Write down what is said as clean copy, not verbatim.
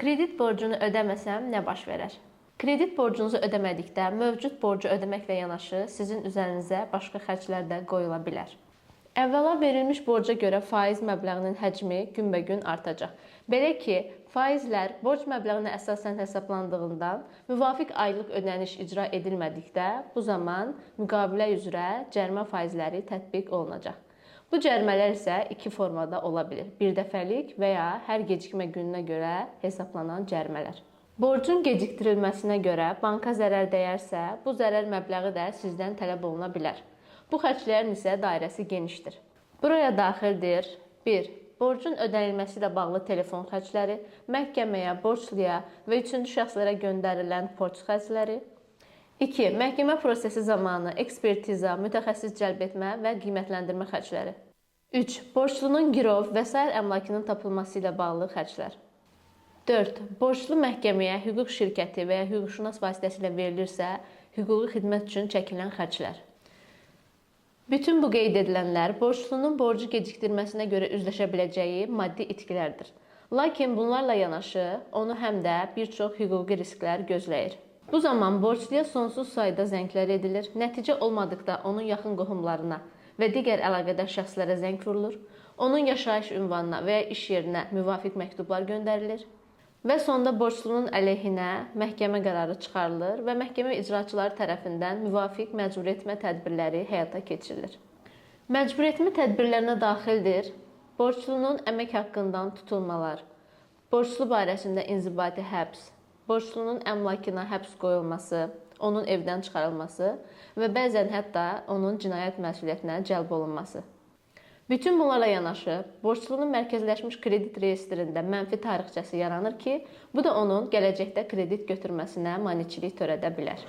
Kredit borcunu ödəməsəm nə baş verər? Kredit borcunuzu ödəmədikdə mövcud borcu ödəməklə yanaşı sizin üzərinizə başqa xərclər də qoyula bilər. Əvvəla verilmiş borca görə faiz məbləğinin həcmi günbəgün artacaq. Belə ki, faizlər borc məbləğinə əsasən hesablandığından müvafiq aylıq ödəniş icra edilmədikdə bu zaman müqavilə üzrə cərimə faizləri tətbiq olunacaq. Bu cərimələr isə iki formada ola bilir. Bir dəfəlik və ya hər gecikmə gününə görə hesablanan cərimələr. Borcun gecikdirilməsinə görə banka zərər dəyərsə, bu zərər məbləği də sizdən tələb oluna bilər. Bu xərclərin isə dairəsi genişdir. Buraya daxildir 1. Borcun ödənilməsi ilə bağlı telefon xərcləri, məhkəməyə, borcluya və üçüncü şəxslərə göndərilən poçt xərcləri. 2. Məhkəmə prosesi zamanı ekspertiza, mütəxəssis cəlb etmə və qiymətləndirmə xərcləri. 3. Borclunun girov və sair əmlakının tapılması ilə bağlı xərclər. 4. Borclu məhkəməyə hüquq şirkəti və ya hüquqşünas vasitəsilə verilirsə, hüquqi xidmət üçün çəkilən xərclər. Bütün bu qeyd edilənlər borclunun borcu gecikdirməsinə görə üzləşə biləcəyi maddi itkilərdir. Lakin bunlarla yanaşı, onu həm də bir çox hüquqi risklər gözləyir. Bu zaman borcluya sonsuz sayda zənglər edilir, nəticə olmadıqda onun yaxın qohumlarına və digər əlaqədar şəxslərə zəng vurulur, onun yaşayış ünvanına və ya iş yerinə müvafiq məktublar göndərilir və sonda borclunun əleyhinə məhkəmə qərarı çıxarılır və məhkəmə icraçıları tərəfindən müvafiq məcburiyyətmə tədbirləri həyata keçirilir. Məcburiyyətmə tədbirlərinə daxildir borclunun əmək haqqından tutulmalar, borclu barəsində inzibati həbs, borclunun əmlakına həbs qoyulması, onun evdən çıxarılması və bəzən hətta onun cinayət məsuliyyətinə cəlb olunması. Bütün bunlarla yanaşı, borclunun mərkəzləşmiş kredit reyestrində mənfi tarixçəsi yaranır ki, bu da onun gələcəkdə kredit götürməsinə maneçilik törədə bilər.